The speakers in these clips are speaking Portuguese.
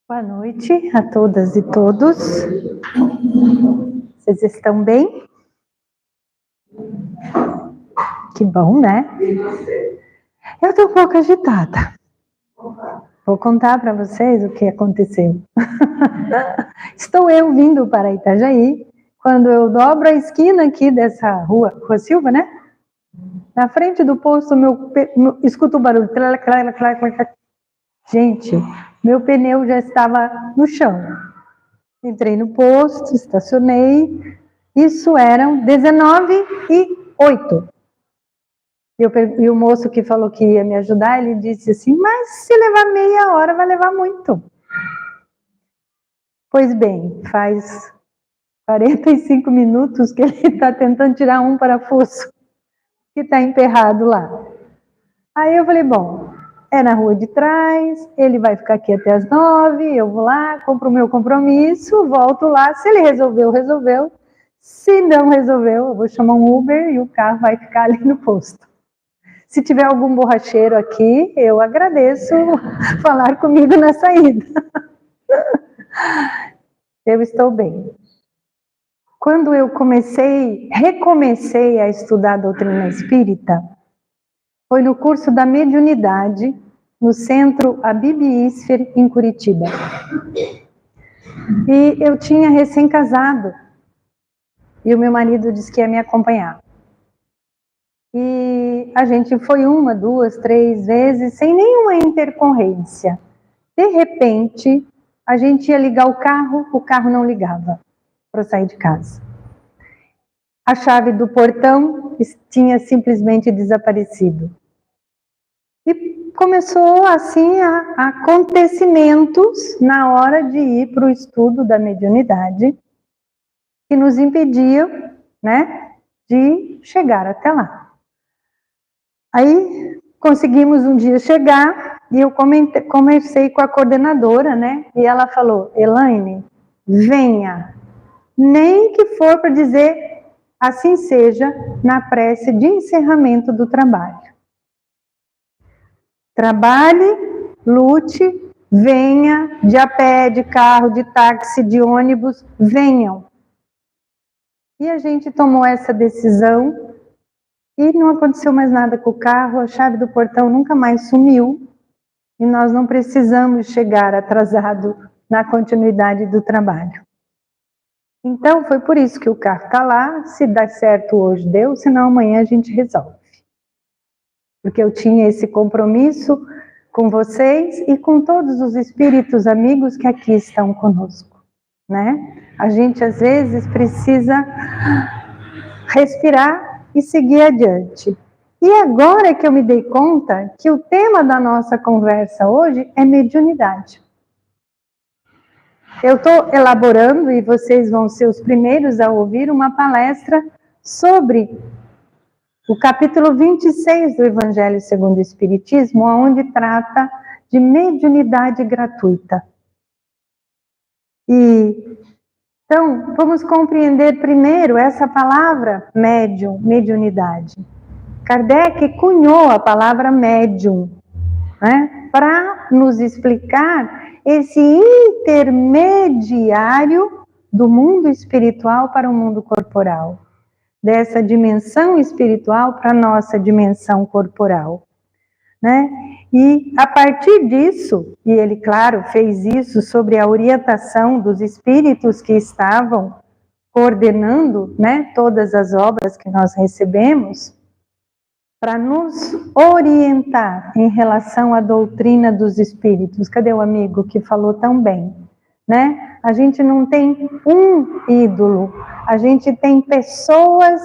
Boa noite a todas e todos. Vocês estão bem? Que bom, né? Eu estou um pouco agitada. Vou contar para vocês o que aconteceu. Estou eu vindo para Itajaí, quando eu dobro a esquina aqui dessa Rua Silva, né? Na frente do posto, escuto o barulho. Gente, meu pneu já estava no chão. Entrei no posto, estacionei. Isso eram 19h08. E o moço que falou que ia me ajudar, ele disse assim, mas se levar meia hora, vai levar muito. Pois bem, faz 45 minutos que ele está tentando tirar um parafuso que está emperrado lá. Aí eu falei, bom, é na rua de trás, ele vai ficar aqui até as 9, eu vou lá, compro o meu compromisso, volto lá, se ele resolveu, resolveu. Se não resolveu, eu vou chamar um Uber e o carro vai ficar ali no posto. Se tiver algum borracheiro aqui, eu agradeço falar comigo na saída. Eu estou bem. Quando eu recomecei a estudar a doutrina espírita, foi no curso da mediunidade, no centro Abib Isfer, em Curitiba. E eu tinha recém-casado, e o meu marido disse que ia me acompanhar. E a gente foi 1, 2, 3 vezes, sem nenhuma intercorrência. De repente, a gente ia ligar o carro não ligava para sair de casa. A chave do portão tinha simplesmente desaparecido. E começou assim acontecimentos na hora de ir para o estudo da mediunidade que nos impediam, né, de chegar até lá. Aí conseguimos um dia chegar e eu conversei com a coordenadora, né, e ela falou, Elaine, venha, nem que for para dizer assim seja na prece de encerramento do trabalho. Trabalhe, lute, venha, de a pé, de carro, de táxi, de ônibus, venham. E a gente tomou essa decisão e não aconteceu mais nada com o carro, a chave do portão nunca mais sumiu e nós não precisamos chegar atrasado na continuidade do trabalho. Então, foi por isso que o carro está lá, se der certo hoje deu, senão amanhã a gente resolve. Porque eu tinha esse compromisso com vocês e com todos os espíritos amigos que aqui estão conosco, né? A gente às vezes precisa respirar e seguir adiante. E agora que eu me dei conta que o tema da nossa conversa hoje é mediunidade. Eu estou elaborando, e vocês vão ser os primeiros a ouvir, uma palestra sobre o capítulo 26 do Evangelho segundo o Espiritismo, onde trata de mediunidade gratuita. Então, vamos compreender primeiro essa palavra médium, mediunidade. Kardec cunhou a palavra médium, né, para nos explicar esse intermediário do mundo espiritual para o mundo corporal, dessa dimensão espiritual para a nossa dimensão corporal, né? E a partir disso, e ele, claro, fez isso sobre a orientação dos espíritos que estavam coordenando, né, todas as obras que nós recebemos, para nos orientar em relação à doutrina dos espíritos. Cadê o amigo que falou tão bem, né? A gente não tem um ídolo, a gente tem pessoas,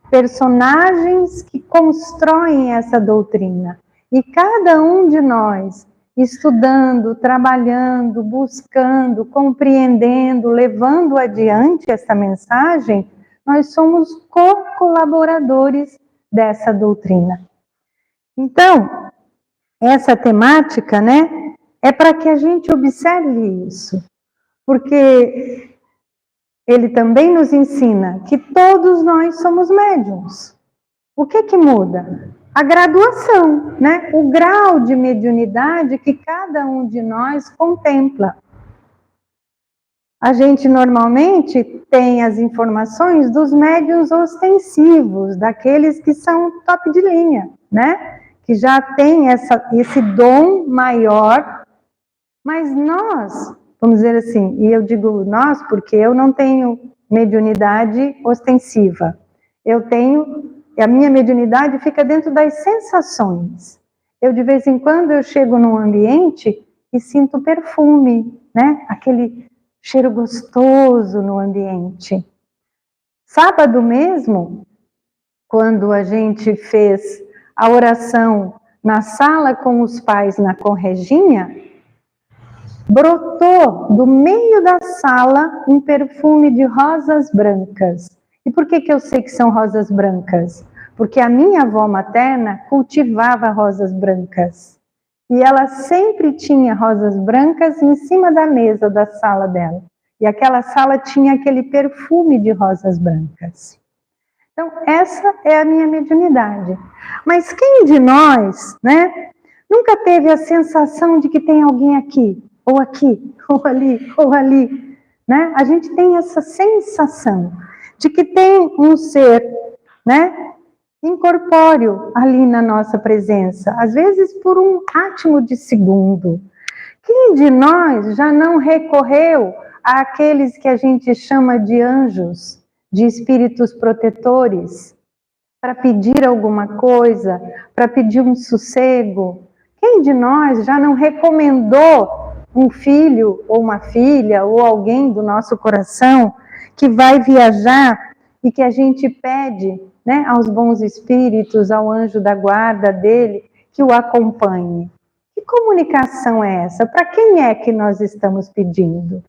personagens que constroem essa doutrina. E cada um de nós, estudando, trabalhando, buscando, compreendendo, levando adiante essa mensagem, nós somos co-colaboradores dessa doutrina. Então, essa temática, né, é para que a gente observe isso, porque ele também nos ensina que todos nós somos médiuns. O que muda? A graduação, né, o grau de mediunidade que cada um de nós contempla. A gente normalmente tem as informações dos médiuns ostensivos, daqueles que são top de linha, né? Que já tem esse dom maior, mas nós, vamos dizer assim, e eu digo nós porque eu não tenho mediunidade ostensiva, a minha mediunidade fica dentro das sensações. Eu de vez em quando eu chego num ambiente e sinto perfume, né? Aquele cheiro gostoso no ambiente. Sábado mesmo, quando a gente fez a oração na sala com os pais na Conreginha, brotou do meio da sala um perfume de rosas brancas. E por que eu sei que são rosas brancas? Porque a minha avó materna cultivava rosas brancas. E ela sempre tinha rosas brancas em cima da mesa da sala dela. E aquela sala tinha aquele perfume de rosas brancas. Então, essa é a minha mediunidade. Mas quem de nós, né, nunca teve a sensação de que tem alguém aqui, ou ali, né? A gente tem essa sensação de que tem um ser, né, incorpóreo ali na nossa presença, às vezes por um átimo de segundo. Quem de nós já não recorreu àqueles que a gente chama de anjos, de espíritos protetores, para pedir alguma coisa, para pedir um sossego? Quem de nós já não recomendou um filho ou uma filha ou alguém do nosso coração que vai viajar e que a gente pede, né, aos bons espíritos, ao anjo da guarda dele, que o acompanhe? Que comunicação é essa? Para quem é que nós estamos pedindo?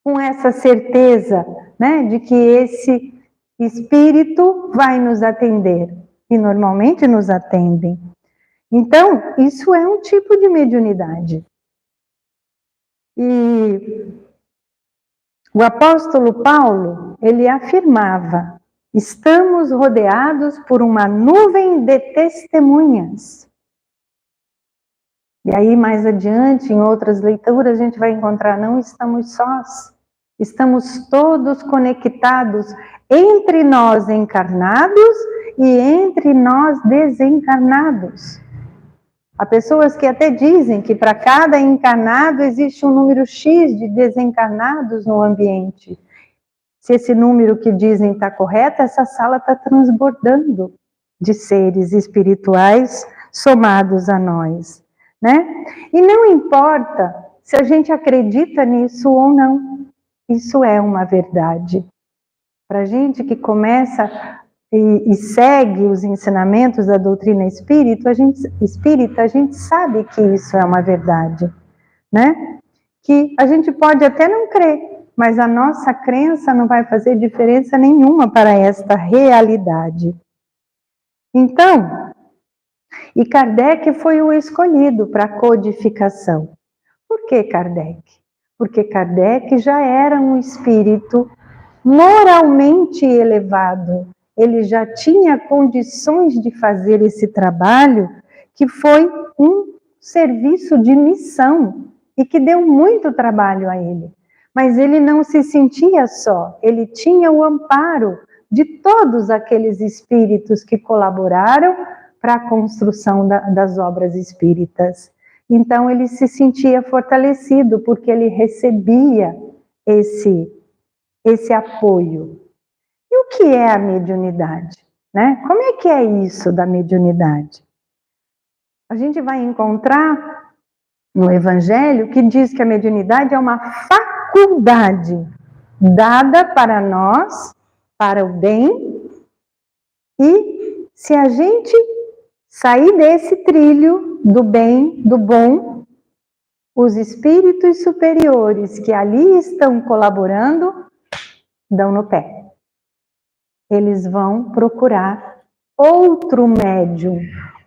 Com essa certeza, né, de que esse espírito vai nos atender, e normalmente nos atendem. Então, isso é um tipo de mediunidade. E o apóstolo Paulo, ele afirmava: estamos rodeados por uma nuvem de testemunhas. E aí, mais adiante, em outras leituras, a gente vai encontrar: não estamos sós. Estamos todos conectados entre nós encarnados e entre nós desencarnados. Há pessoas que até dizem que para cada encarnado existe um número X de desencarnados no ambiente. Se esse número que dizem está correto, essa sala está transbordando de seres espirituais somados a nós, né? E não importa se a gente acredita nisso ou não. Isso é uma verdade. Para a gente que começa e segue os ensinamentos da doutrina espírita, a gente sabe que isso é uma verdade, né? Que a gente pode até não crer, mas a nossa crença não vai fazer diferença nenhuma para esta realidade. Então, e Kardec foi o escolhido para a codificação. Por que Kardec? Porque Kardec já era um espírito moralmente elevado. Ele já tinha condições de fazer esse trabalho, que foi um serviço de missão e que deu muito trabalho a ele. Mas ele não se sentia só, ele tinha o amparo de todos aqueles espíritos que colaboraram para a construção das obras espíritas. Então ele se sentia fortalecido porque ele recebia esse apoio. E o que é a mediunidade, né? Como é que é isso da mediunidade? A gente vai encontrar no Evangelho que diz que a mediunidade é uma faculdade dada para nós, para o bem, e se a gente sair desse trilho do bem, do bom, os espíritos superiores que ali estão colaborando dão no pé. Eles vão procurar outro médium,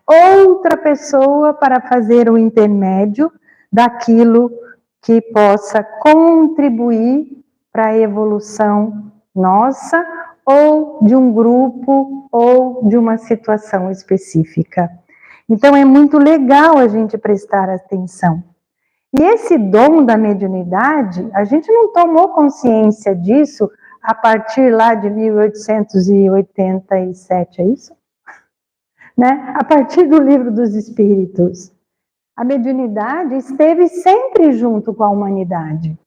outra pessoa para fazer o intermédio daquilo que possa contribuir para a evolução nossa, ou de um grupo, ou de uma situação específica. Então é muito legal a gente prestar atenção. E esse dom da mediunidade, a gente não tomou consciência disso a partir lá de 1887, é isso? Né? A partir do Livro dos Espíritos. A mediunidade esteve sempre junto com a humanidade.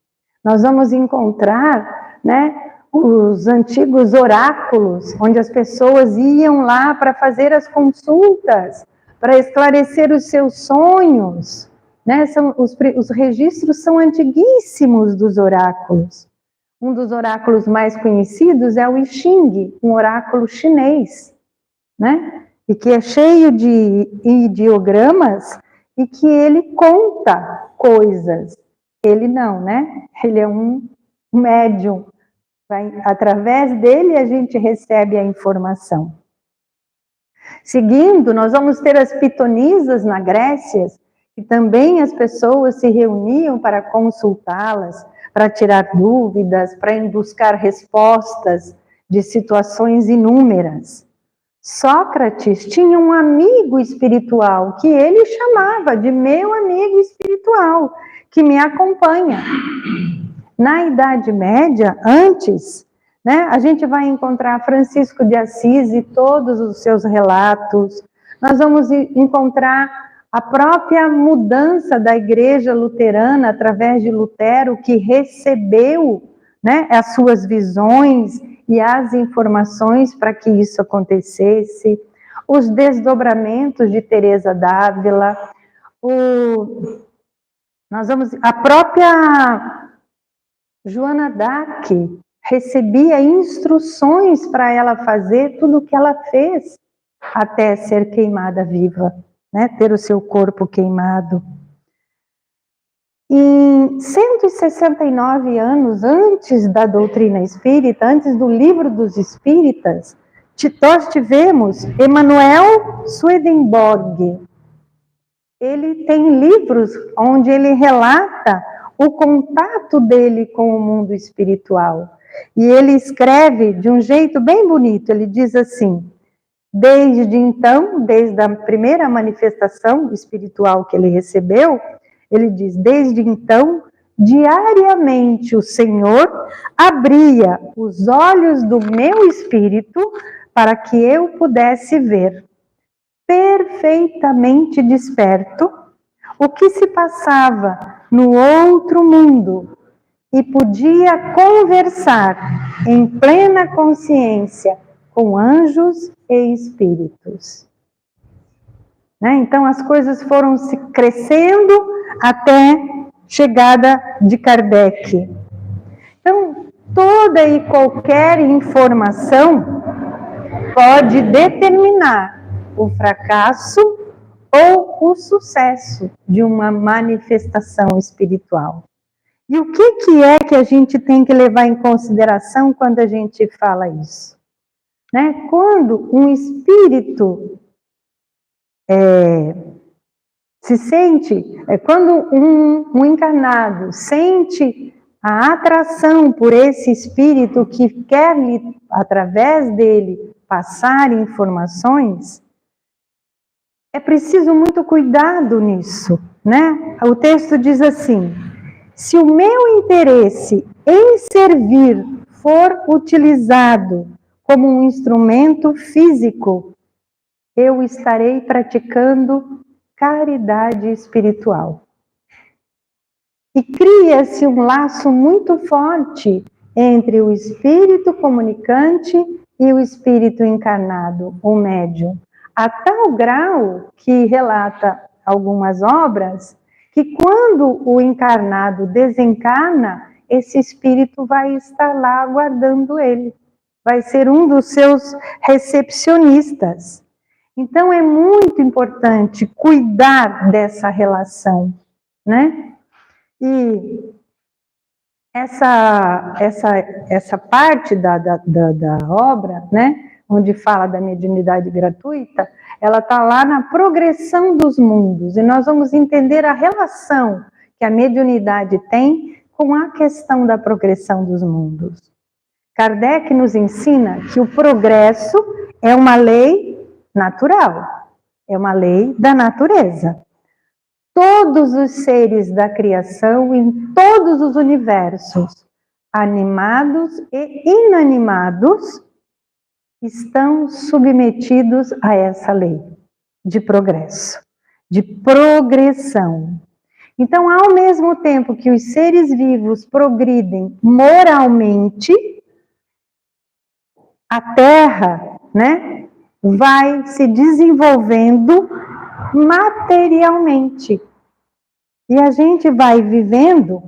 Nós vamos encontrar, né, os antigos oráculos, onde as pessoas iam lá para fazer as consultas, para esclarecer os seus sonhos, né? Os registros são antiguíssimos dos oráculos. Um dos oráculos mais conhecidos é o I Ching, um oráculo chinês, né? E que é cheio de ideogramas e que ele conta coisas. Ele não, né? Ele é um médium. Através dele a gente recebe a informação. Seguindo, nós vamos ter as pitonisas na Grécia, que também as pessoas se reuniam para consultá-las, para tirar dúvidas, para buscar respostas de situações inúmeras. Sócrates tinha um amigo espiritual, que ele chamava de meu amigo espiritual, que me acompanha. Na Idade Média, antes, né, a gente vai encontrar Francisco de Assis e todos os seus relatos. Nós vamos encontrar a própria mudança da Igreja Luterana através de Lutero, que recebeu, né, as suas visões e as informações para que isso acontecesse. Os desdobramentos de Teresa d'Ávila, a própria Joana d'Arc recebia instruções para ela fazer tudo o que ela fez até ser queimada viva, né? Ter o seu corpo queimado. Em 169 anos antes da doutrina espírita, antes do Livro dos Espíritas, nós tivemos Emanuel Swedenborg. Ele tem livros onde ele relata o contato dele com o mundo espiritual. E ele escreve de um jeito bem bonito, ele diz assim: desde então, desde a primeira manifestação espiritual que ele recebeu, ele diz, desde então, diariamente o Senhor abria os olhos do meu espírito para que eu pudesse ver, perfeitamente desperto, o que se passava no outro mundo e podia conversar em plena consciência com anjos e espíritos. Né? Então as coisas foram se crescendo até chegada de Kardec. Então toda e qualquer informação pode determinar o fracasso ou o sucesso de uma manifestação espiritual. E o que é que a gente tem que levar em consideração quando a gente fala isso? Né? Quando um espírito se sente, quando um encarnado sente a atração por esse espírito que quer, através dele, passar informações, é preciso muito cuidado nisso, né? O texto diz assim: se o meu interesse em servir for utilizado como um instrumento físico, eu estarei praticando caridade espiritual. E cria-se um laço muito forte entre o espírito comunicante e o espírito encarnado, o médium, a tal grau que relata algumas obras que quando o encarnado desencarna, esse espírito vai estar lá aguardando ele, vai ser um dos seus recepcionistas. Então é muito importante cuidar dessa relação, né? E essa parte da obra, né, onde fala da mediunidade gratuita, ela está lá na progressão dos mundos, e nós vamos entender a relação que a mediunidade tem com a questão da progressão dos mundos. Kardec nos ensina que o progresso é uma lei natural, é uma lei da natureza. todos os seres da criação, em todos os universos, animados e inanimados, estão submetidos a essa lei de progresso, de progressão. Então, ao mesmo tempo que os seres vivos progridem moralmente, a Terra, né, vai se desenvolvendo materialmente. E a gente vai vivendo,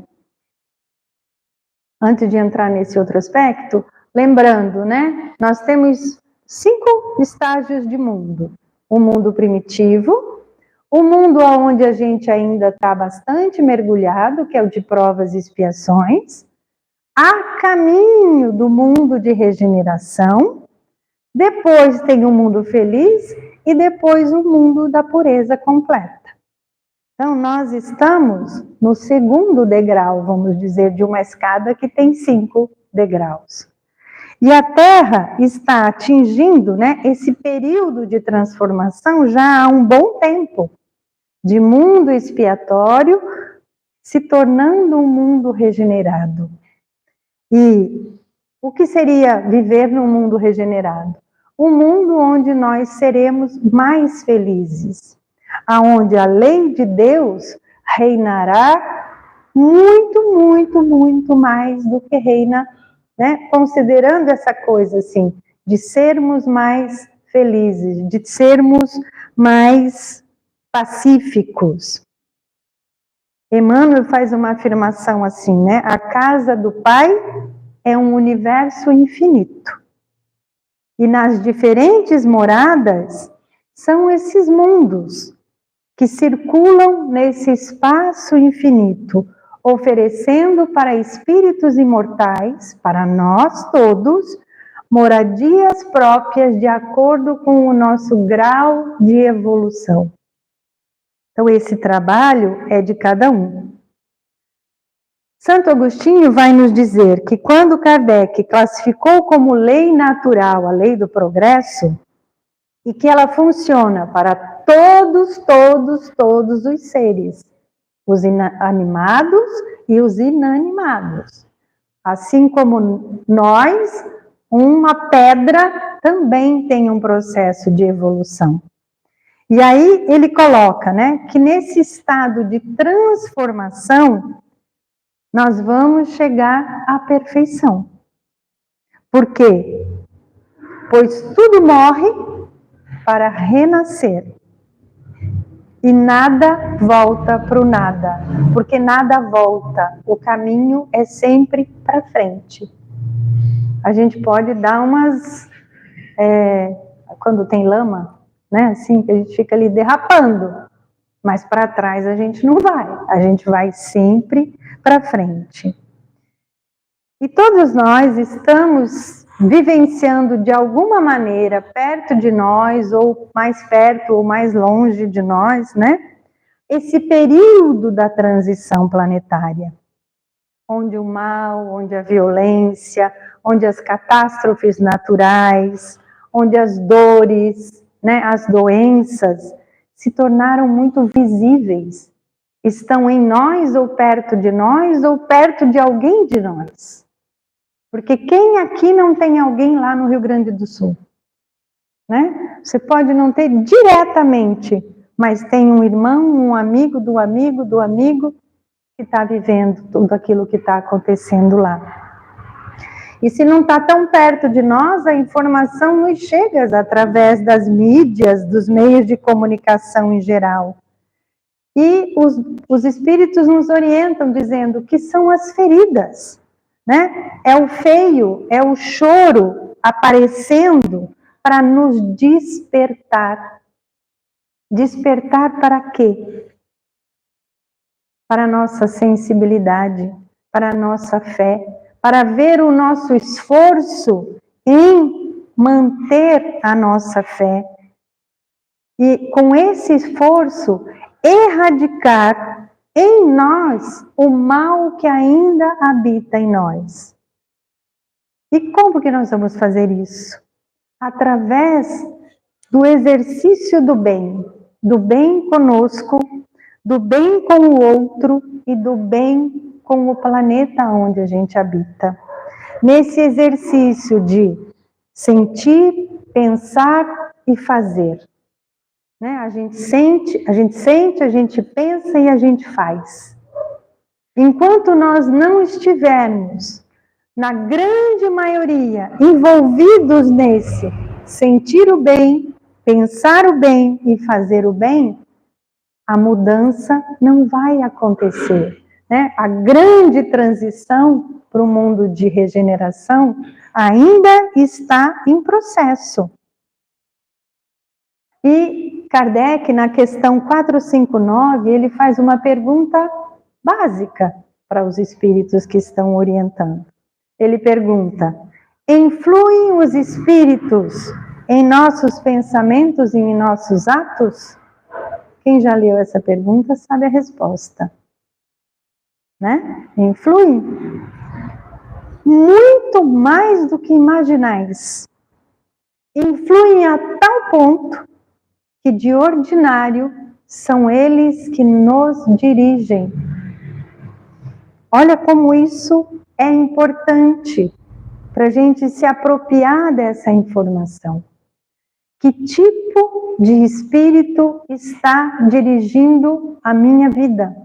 antes de entrar nesse outro aspecto, lembrando, né, nós temos 5 estágios de mundo. O mundo primitivo, o mundo onde a gente ainda está bastante mergulhado, que é o de provas e expiações, a caminho do mundo de regeneração, depois tem o mundo feliz e depois o mundo da pureza completa. Então, nós estamos no segundo degrau, vamos dizer, de uma escada que tem 5 degraus. E a Terra está atingindo, né, esse período de transformação já há um bom tempo, de mundo expiatório se tornando um mundo regenerado. E o que seria viver num mundo regenerado? Um mundo onde nós seremos mais felizes, aonde a lei de Deus reinará muito, muito, muito mais do que reina, né? Considerando essa coisa assim, de sermos mais felizes, de sermos mais pacíficos. Emmanuel faz uma afirmação assim, né? A casa do Pai é um universo infinito. E nas diferentes moradas são esses mundos que circulam nesse espaço infinito, oferecendo para espíritos imortais, para nós todos, moradias próprias de acordo com o nosso grau de evolução. Então, esse trabalho é de cada um. Santo Agostinho vai nos dizer que quando Kardec classificou como lei natural a lei do progresso, e que ela funciona para todos os seres, os animados e os inanimados. Assim como nós, uma pedra também tem um processo de evolução. E aí ele coloca, né, que nesse estado de transformação, nós vamos chegar à perfeição. Por quê? Pois tudo morre para renascer. E nada volta para o nada, porque nada volta. O caminho é sempre para frente. A gente pode dar umas... quando tem lama, né, assim, que a gente fica ali derrapando. Mas para trás a gente não vai. A gente vai sempre para frente. E todos nós estamos vivenciando de alguma maneira perto de nós, ou mais perto ou mais longe de nós, né? Esse período da transição planetária, onde o mal, onde a violência, onde as catástrofes naturais, onde as dores, né, as doenças se tornaram muito visíveis. Estão em nós ou perto de alguém de nós. Porque quem aqui não tem alguém lá no Rio Grande do Sul? Né? Você pode não ter diretamente, mas tem um irmão, um amigo do amigo do amigo que está vivendo tudo aquilo que está acontecendo lá. E se não está tão perto de nós, a informação nos chega através das mídias, dos meios de comunicação em geral. E os espíritos nos orientam dizendo que são as feridas, né? É o feio, é o choro aparecendo para nos despertar. Despertar para quê? Para a nossa sensibilidade, para a nossa fé, para ver o nosso esforço em manter a nossa fé. E com esse esforço, erradicar em nós o mal que ainda habita em nós. E como que nós vamos fazer isso? Através do exercício do bem conosco, do bem com o outro e do bem com o planeta onde a gente habita. Nesse exercício de sentir, pensar e fazer. Né? A gente sente, a gente pensa e a gente faz. Enquanto nós não estivermos, na grande maioria, envolvidos nesse sentir o bem, pensar o bem e fazer o bem, a mudança não vai acontecer. Né? A grande transição para o mundo de regeneração ainda está em processo. E Kardec, na questão 459, ele faz uma pergunta básica para os espíritos que estão orientando. Ele pergunta: influem os espíritos em nossos pensamentos e em nossos atos? Quem já leu essa pergunta sabe a resposta. Né? Influem? Muito mais do que imaginais. Influem a tal ponto que de ordinário são eles que nos dirigem. Olha como isso é importante para a gente se apropriar dessa informação. Que tipo de espírito está dirigindo a minha vida,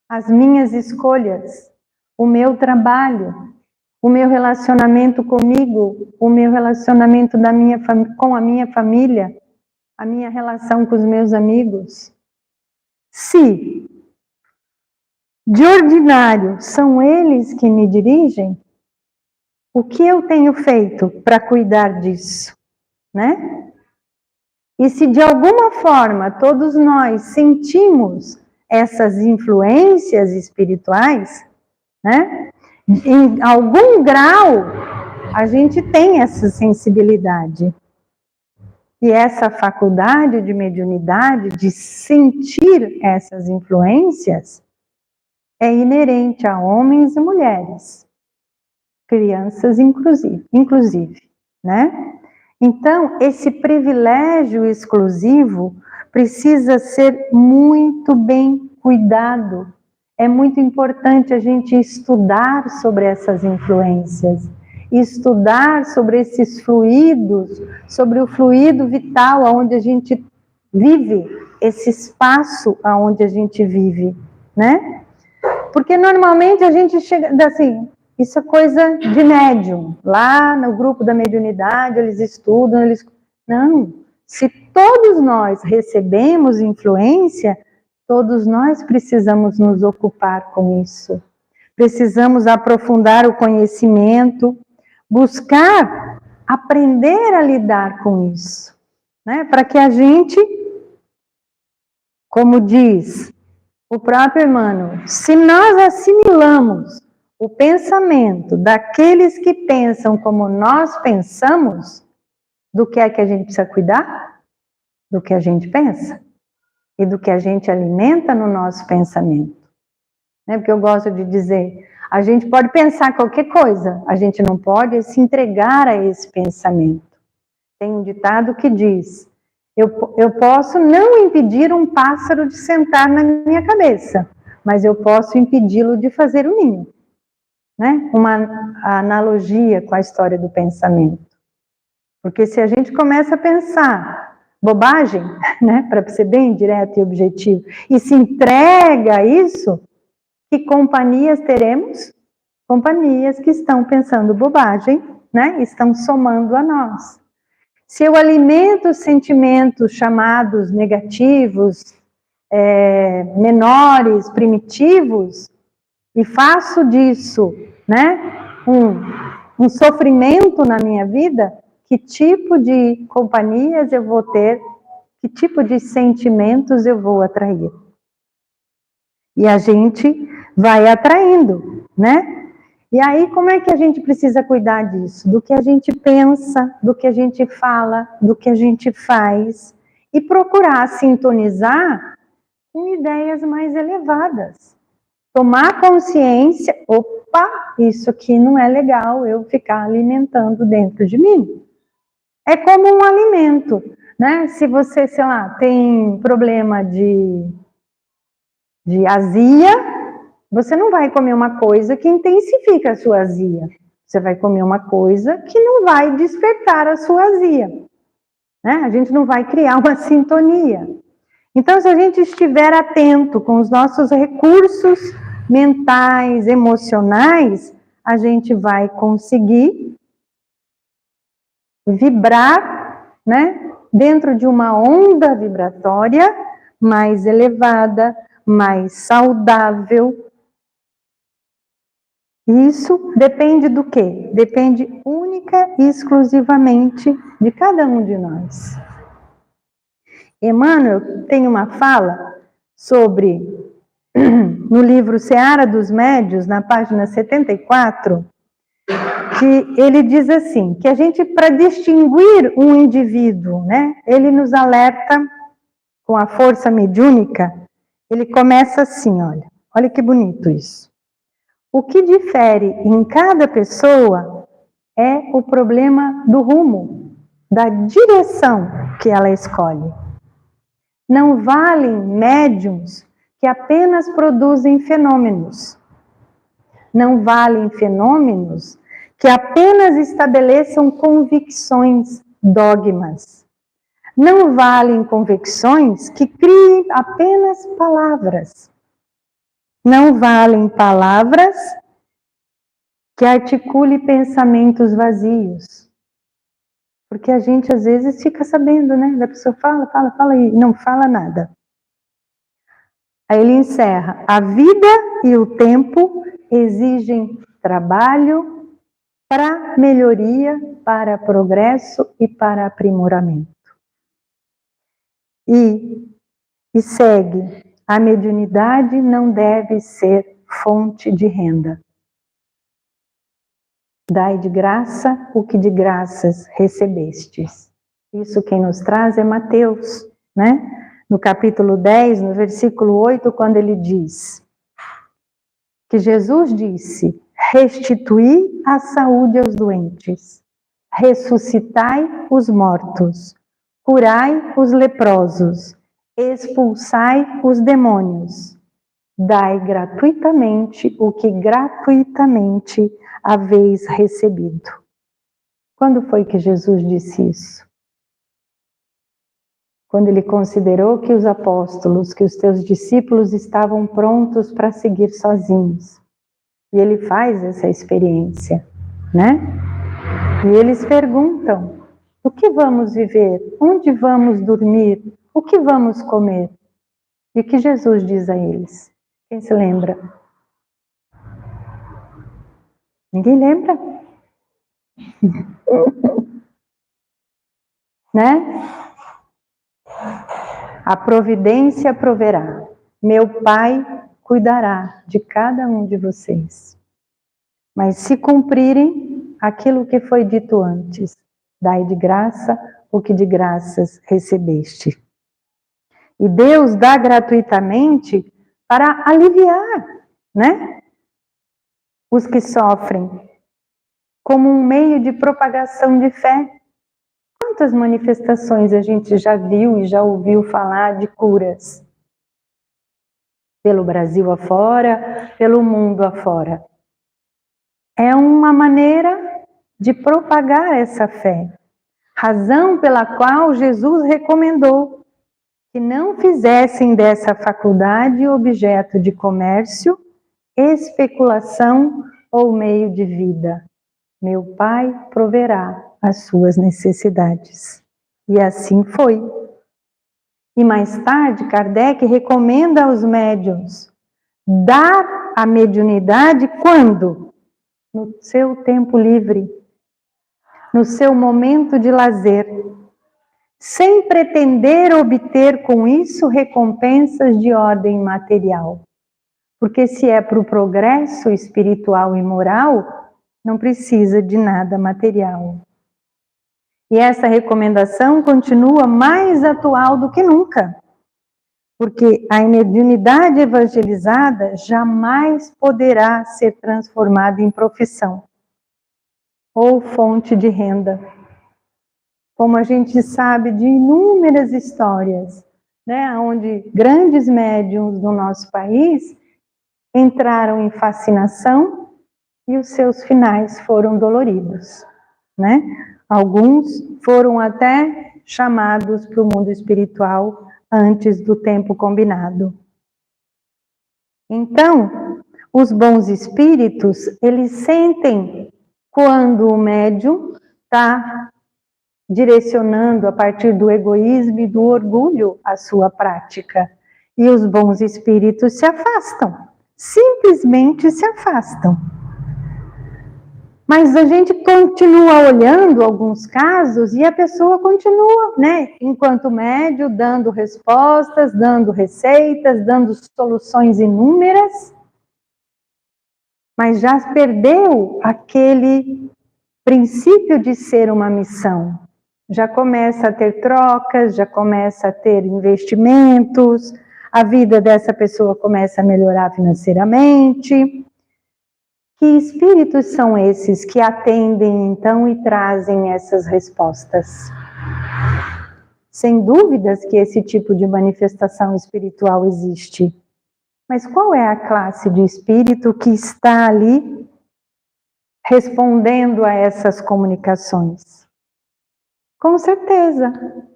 as minhas escolhas, o meu trabalho, o meu relacionamento comigo, o meu relacionamento com a minha família, a minha relação com os meus amigos? Se de ordinário são eles que me dirigem, o que eu tenho feito para cuidar disso, né? E se de alguma forma todos nós sentimos essas influências espirituais, né? Em algum grau a gente tem essa sensibilidade. E essa faculdade de mediunidade, de sentir essas influências, é inerente a homens e mulheres, crianças inclusive, né? Então, esse privilégio exclusivo precisa ser muito bem cuidado. É muito importante a gente estudar sobre essas influências, estudar sobre esses fluidos, sobre o fluido vital onde a gente vive, esse espaço onde a gente vive, né? Porque normalmente a gente chega, assim, isso é coisa de médium. Lá no grupo da mediunidade, eles estudam, Não, se todos nós recebemos influência, todos nós precisamos nos ocupar com isso. Precisamos aprofundar o conhecimento, buscar aprender a lidar com isso, né? Para que a gente, como diz o próprio Emmanuel, se nós assimilamos o pensamento daqueles que pensam como nós pensamos, do que é que a gente precisa cuidar? Do que a gente pensa e do que a gente alimenta no nosso pensamento. Né? Porque eu gosto de dizer, a gente pode pensar qualquer coisa, a gente não pode se entregar a esse pensamento. Tem um ditado que diz: eu posso não impedir um pássaro de sentar na minha cabeça, mas eu posso impedi-lo de fazer o ninho. Né? Uma analogia com a história do pensamento. Porque se a gente começa a pensar bobagem, né, para ser bem direto e objetivo, e se entrega a isso, que companhias teremos? Companhias que estão pensando bobagem, né, estão somando a nós. Se eu alimento sentimentos chamados negativos, menores, primitivos, e faço disso, né, um sofrimento na minha vida, que tipo de companhias eu vou ter, que tipo de sentimentos eu vou atrair? E a gente vai atraindo, né? E aí, como é que a gente precisa cuidar disso? Do que a gente pensa, do que a gente fala, do que a gente faz, e procurar sintonizar com ideias mais elevadas. Tomar consciência, opa, isso aqui não é legal eu ficar alimentando dentro de mim. É como um alimento, né? Se você, sei lá, tem problema de de azia, você não vai comer uma coisa que intensifica a sua azia. Você vai comer uma coisa que não vai despertar a sua azia. Né? A gente não vai criar uma sintonia. Então, se a gente estiver atento com os nossos recursos mentais, emocionais, a gente vai conseguir vibrar, né, dentro de uma onda vibratória mais elevada, mais saudável. Isso depende do quê? Depende única e exclusivamente de cada um de nós. Emmanuel tem uma fala sobre, no livro Seara dos Médios, na página 74, que ele diz assim, que a gente, para distinguir um indivíduo, né, ele nos alerta com a força mediúnica, ele começa assim, olha que bonito isso. O que difere em cada pessoa é o problema do rumo, da direção que ela escolhe. Não valem médiums que apenas produzem fenômenos. Não valem fenômenos que apenas estabeleçam convicções, dogmas. Não valem convicções que criem apenas palavras. Não valem palavras que articule pensamentos vazios. Porque a gente às vezes fica sabendo, né? A pessoa fala e não fala nada. Aí ele encerra: a vida e o tempo exigem trabalho para melhoria, para progresso e para aprimoramento. E segue: a mediunidade não deve ser fonte de renda. Dai de graça o que de graças recebestes. Isso quem nos traz é Mateus, né? No capítulo 10, no versículo 8, quando ele diz que Jesus disse: restituí a saúde aos doentes, ressuscitai os mortos, curai os leprosos, expulsai os demônios, dai gratuitamente o que gratuitamente haveis recebido. Quando foi que Jesus disse isso? Quando ele considerou que os apóstolos, que os teus discípulos estavam prontos para seguir sozinhos. E ele faz essa experiência, né? E eles perguntam: o que vamos viver? Onde vamos dormir? O que vamos comer? E o que Jesus diz a eles? Quem se lembra? Ninguém lembra? Né? A providência proverá. Meu Pai cuidará de cada um de vocês. Mas se cumprirem aquilo que foi dito antes, dai de graça o que de graças recebeste. E Deus dá gratuitamente para aliviar, né? Os que sofrem, como um meio de propagação de fé. Quantas manifestações a gente já viu e já ouviu falar de curas? Pelo Brasil afora, pelo mundo afora. É uma maneira de propagar essa fé. Razão pela qual Jesus recomendou que não fizessem dessa faculdade objeto de comércio, especulação ou meio de vida. Meu Pai proverá as suas necessidades. E assim foi. E mais tarde, Kardec recomenda aos médiuns dar a mediunidade quando? No seu tempo livre, no seu momento de lazer, sem pretender obter com isso recompensas de ordem material. Porque se é para o progresso espiritual e moral, não precisa de nada material. E essa recomendação continua mais atual do que nunca, porque a mediunidade evangelizada jamais poderá ser transformada em profissão ou fonte de renda. Como a gente sabe de inúmeras histórias, né, onde grandes médiuns do nosso país entraram em fascinação e os seus finais foram doloridos, né? Alguns foram até chamados para o mundo espiritual antes do tempo combinado. Então, os bons espíritos, eles sentem quando o médium está direcionando a partir do egoísmo e do orgulho a sua prática. E os bons espíritos se afastam, simplesmente se afastam. Mas a gente continua olhando alguns casos e a pessoa continua, né, enquanto médium, dando respostas, dando receitas, dando soluções inúmeras, mas já perdeu aquele princípio de ser uma missão. Já começa a ter trocas, já começa a ter investimentos, a vida dessa pessoa começa a melhorar financeiramente. Que espíritos são esses que atendem, então, e trazem essas respostas? Sem dúvidas que esse tipo de manifestação espiritual existe. Mas qual é a classe de espírito que está ali respondendo a essas comunicações? Com certeza,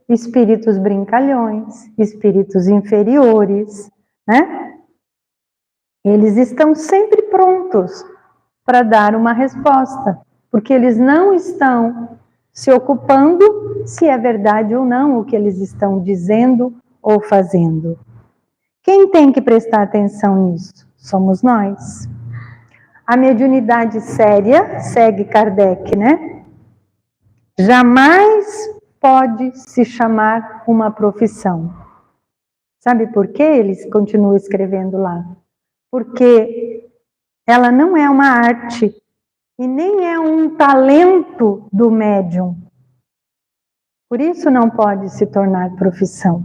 espíritos brincalhões, espíritos inferiores, né? Eles estão sempre prontos para dar uma resposta, porque eles não estão se ocupando se é verdade ou não o que eles estão dizendo ou fazendo. Quem tem que prestar atenção nisso? Somos nós. A mediunidade séria, segue Kardec, né? Jamais pode se chamar uma profissão. Sabe por quê? Eles continuam escrevendo lá. Porque ela não é uma arte e nem é um talento do médium. Por isso não pode se tornar profissão.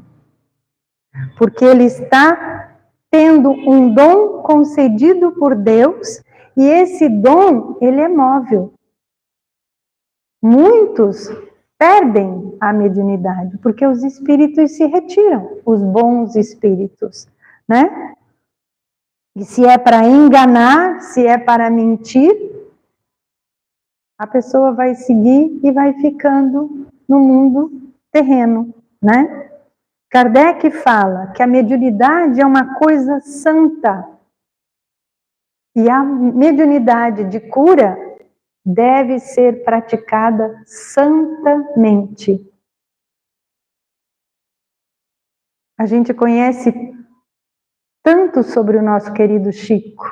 Porque ele está tendo um dom concedido por Deus e esse dom, ele é móvel. Muitos perdem a mediunidade porque os espíritos se retiram, os bons espíritos, né? E se é para enganar, se é para mentir, a pessoa vai seguir e vai ficando no mundo terreno, né? Kardec fala que a mediunidade é uma coisa santa. E a mediunidade de cura deve ser praticada santamente. A gente conhece tanto sobre o nosso querido Chico.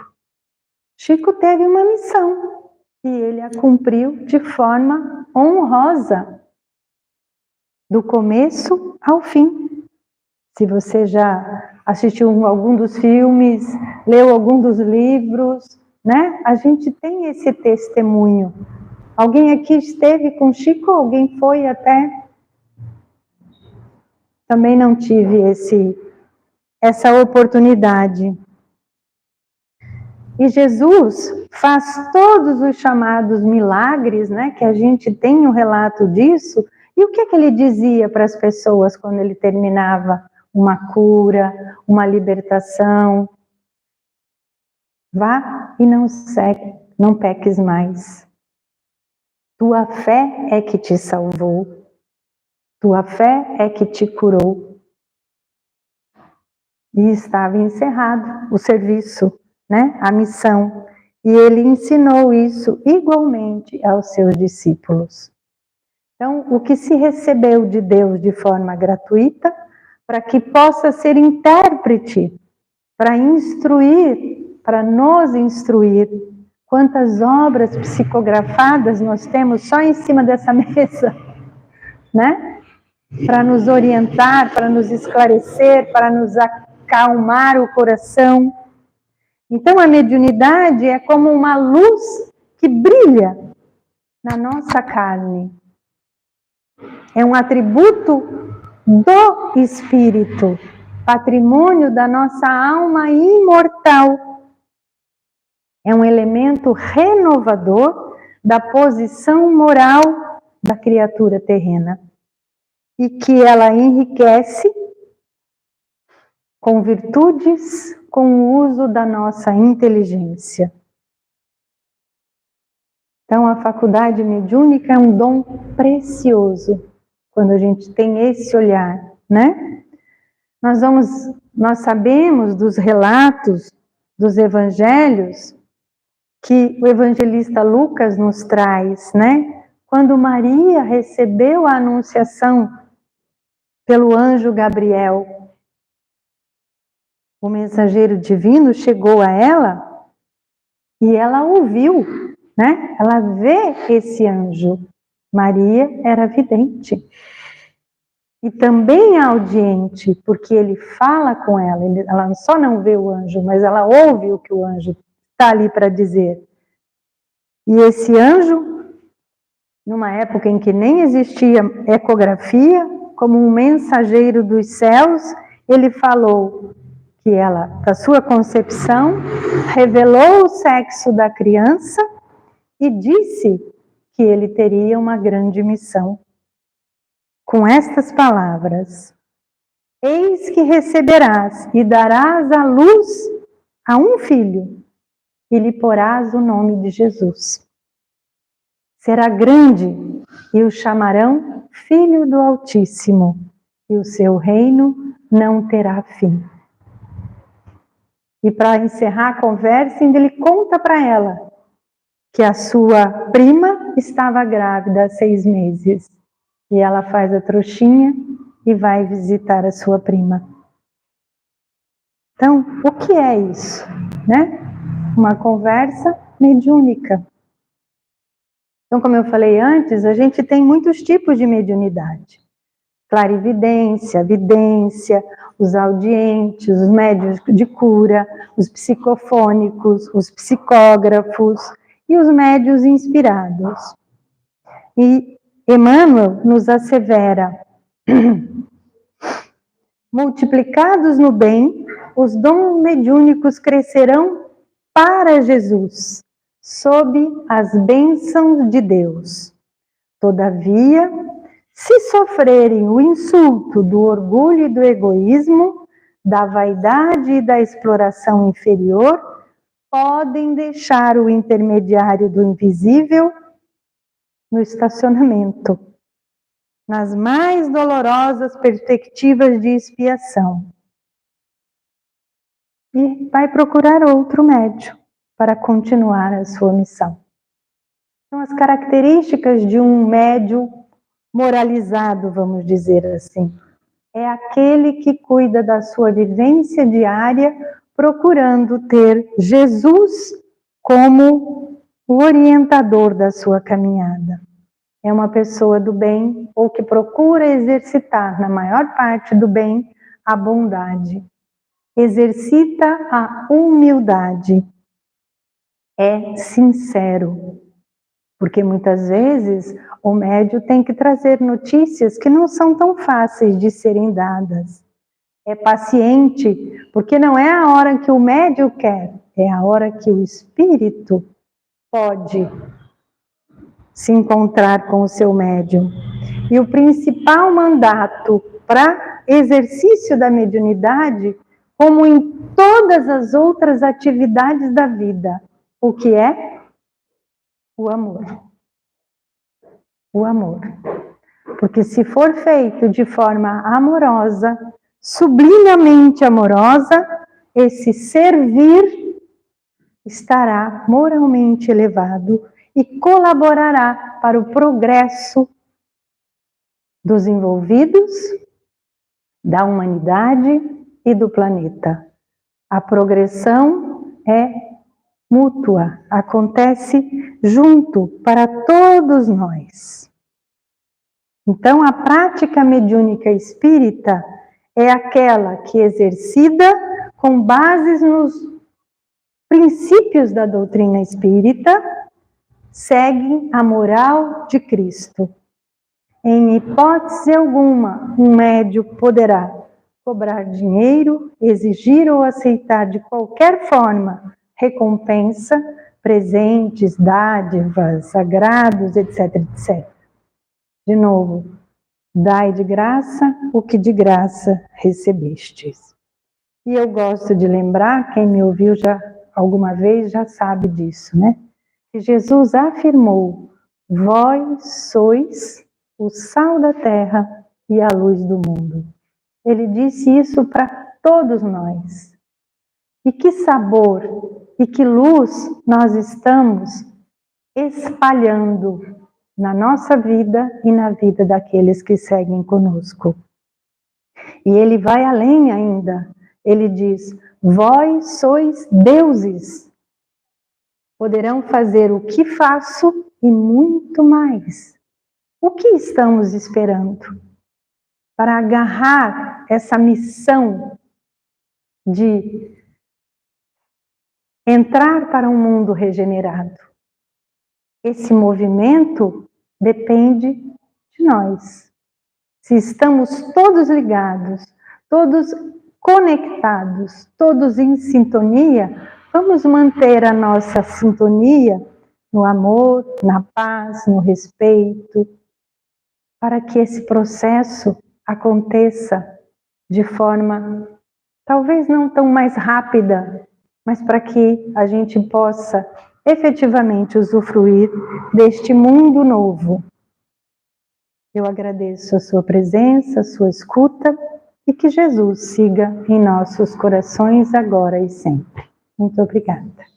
Chico teve uma missão e ele a cumpriu de forma honrosa, do começo ao fim. Se você já assistiu algum dos filmes, leu algum dos livros, né? A gente tem esse testemunho. Alguém aqui esteve com Chico? Alguém foi até? Também não tive essa oportunidade. E Jesus faz todos os chamados milagres, né? Que a gente tem um relato disso. E o que ele dizia para as pessoas quando ele terminava uma cura, uma libertação? Vá e não peques mais. Tua fé é que te salvou. Tua fé é que te curou. E estava encerrado o serviço, né? A missão. E ele ensinou isso igualmente aos seus discípulos. Então, o que se recebeu de Deus de forma gratuita, para que possa ser intérprete, para instruir, para nos instruir. Quantas obras psicografadas nós temos só em cima dessa mesa, né? Para nos orientar, para nos esclarecer, para nos acalmar o coração. Então, a mediunidade é como uma luz que brilha na nossa carne. É um atributo do espírito, patrimônio da nossa alma imortal. É um elemento renovador da posição moral da criatura terrena. E que ela enriquece com virtudes, com o uso da nossa inteligência. Então, a faculdade mediúnica é um dom precioso, quando a gente tem esse olhar, né? Nós sabemos dos relatos dos evangelhos que o evangelista Lucas nos traz, né? Quando Maria recebeu a anunciação pelo anjo Gabriel, o mensageiro divino chegou a ela e ela ouviu, né? Ela vê esse anjo. Maria era vidente. E também audiente, porque ele fala com ela. Ela só não vê o anjo, mas ela ouve o que o anjo está ali para dizer. E esse anjo, numa época em que nem existia ecografia, como um mensageiro dos céus, ele falou que ela, da sua concepção, revelou o sexo da criança e disse que ele teria uma grande missão. Com estas palavras: eis que receberás e darás à luz a um filho, e lhe porás o nome de Jesus. Será grande, e o chamarão Filho do Altíssimo, e o seu reino não terá fim. E para encerrar a conversa, ele conta para ela que a sua prima estava grávida há 6 meses. E ela faz a trouxinha e vai visitar a sua prima. Então, o que é isso, né? Uma conversa mediúnica. Então, como eu falei antes, a gente tem muitos tipos de mediunidade. Clarividência, vidência, os audientes, os médiuns de cura, os psicofônicos, os psicógrafos e os médiuns inspirados. E Emmanuel nos assevera: multiplicados no bem, os dons mediúnicos crescerão para Jesus, sob as bênçãos de Deus. Todavia, se sofrerem o insulto do orgulho e do egoísmo, da vaidade e da exploração inferior, podem deixar o intermediário do invisível no estacionamento, nas mais dolorosas perspectivas de expiação, e vai procurar outro médium para continuar a sua missão. Então, as características de um médium moralizado, vamos dizer assim, é aquele que cuida da sua vivência diária, procurando ter Jesus como o orientador da sua caminhada. É uma pessoa do bem, ou que procura exercitar, na maior parte do bem, a bondade. Exercita a humildade. É sincero. Porque muitas vezes o médium tem que trazer notícias que não são tão fáceis de serem dadas. É paciente, porque não é a hora que o médium quer, é a hora que o espírito pode se encontrar com o seu médium. E o principal mandato para exercício da mediunidade, como em todas as outras atividades da vida, o que é? O amor. O amor. Porque se for feito de forma amorosa, sublimemente amorosa, esse servir estará moralmente elevado e colaborará para o progresso dos envolvidos, da humanidade e do planeta. A progressão é mútua, acontece junto para todos nós. Então, a prática mediúnica espírita é aquela que exercida com bases nos princípios da doutrina espírita, segue a moral de Cristo. Em hipótese alguma, um médium poderá cobrar dinheiro, exigir ou aceitar de qualquer forma recompensa, presentes, dádivas, agrados, etc, etc. De novo, dai de graça o que de graça recebestes. E eu gosto de lembrar, quem me ouviu já alguma vez já sabe disso, né? Que Jesus afirmou: vós sois o sal da terra e a luz do mundo. Ele disse isso para todos nós. E que sabor e que luz nós estamos espalhando na nossa vida e na vida daqueles que seguem conosco. E ele vai além ainda. Ele diz: vós sois deuses. Poderão fazer o que faço e muito mais. O que estamos esperando para agarrar essa missão de entrar para um mundo regenerado? Esse movimento depende de nós. Se estamos todos ligados, todos conectados, todos em sintonia, vamos manter a nossa sintonia no amor, na paz, no respeito, para que esse processo aconteça de forma talvez não tão mais rápida, mas para que a gente possa efetivamente usufruir deste mundo novo. Eu agradeço a sua presença, a sua escuta e que Jesus siga em nossos corações agora e sempre. Muito obrigada.